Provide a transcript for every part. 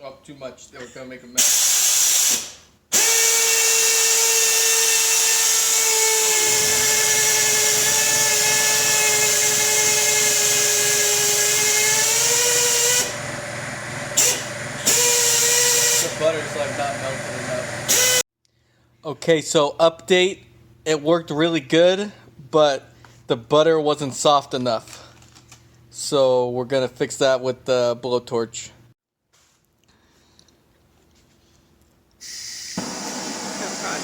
Oh, too much. They were gonna make a mess. The butter's like not melted enough. Okay, so update. It worked really good, but the butter wasn't soft enough. So we're gonna fix that with the blowtorch. Oh god.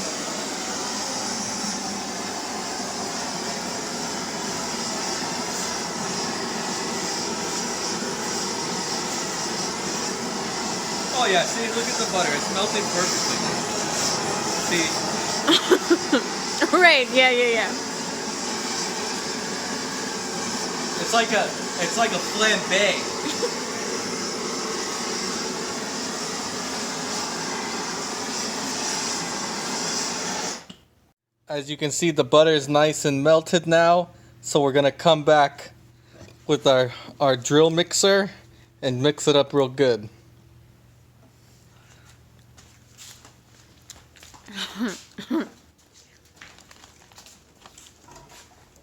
Oh yeah, see, look at the butter. It's melting perfectly. See, Right, yeah. it's like a flambe. As you can see, the butter is nice and melted now. So we're gonna come back with our drill mixer and mix it up real good.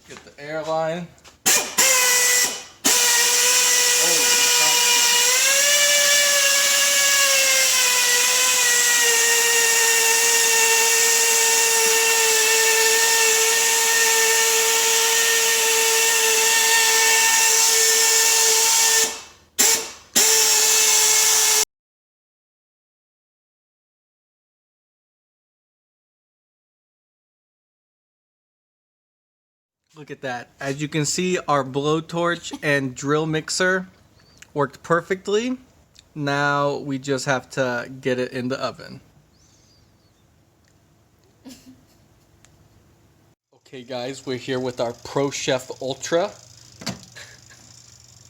Get the airline. Look at that. As you can see, our blowtorch and drill mixer worked perfectly. Now we just have to get it in the oven. Okay guys, we're here with our Pro Chef Ultra.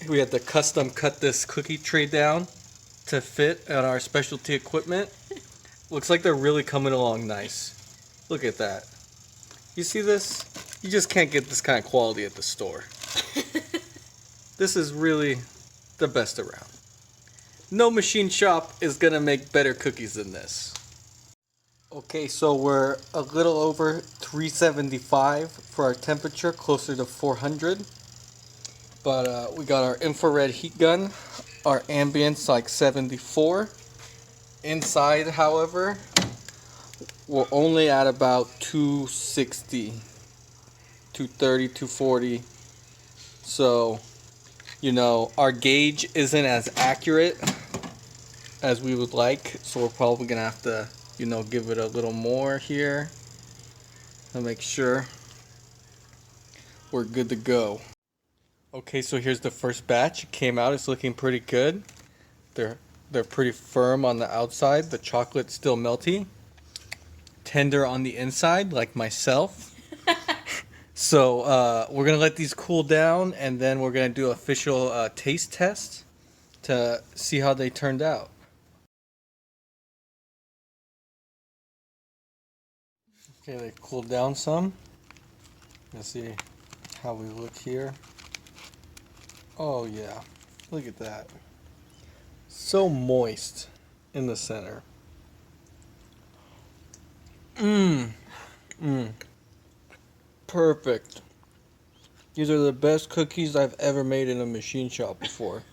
We had to custom cut this cookie tray down to fit on our specialty equipment. Looks like they're really coming along nice. Look at that. You see this? You just can't get this kind of quality at the store. This is really the best around. No machine shop is gonna make better cookies than this. Okay, so we're a little over 375 for our temperature, closer to 400. But we got our infrared heat gun, our ambience like 74. Inside, however, we're only at about 260, 230, 240. So, you know, our gauge isn't as accurate as we would like. So we're probably gonna have to, you know, give it a little more here to make sure we're good to go. Okay, so here's the first batch. It came out. It's looking pretty good. They're pretty firm on the outside. The chocolate's still melty. Tender on the inside, like myself. So we're gonna let these cool down, and then we're gonna do official taste test to see how they turned out. Okay, they cooled down some. Let's see how we look here. Oh yeah, look at that. So moist in the center. Mmm. Mmm. Perfect. These are the best cookies I've ever made in a machine shop before.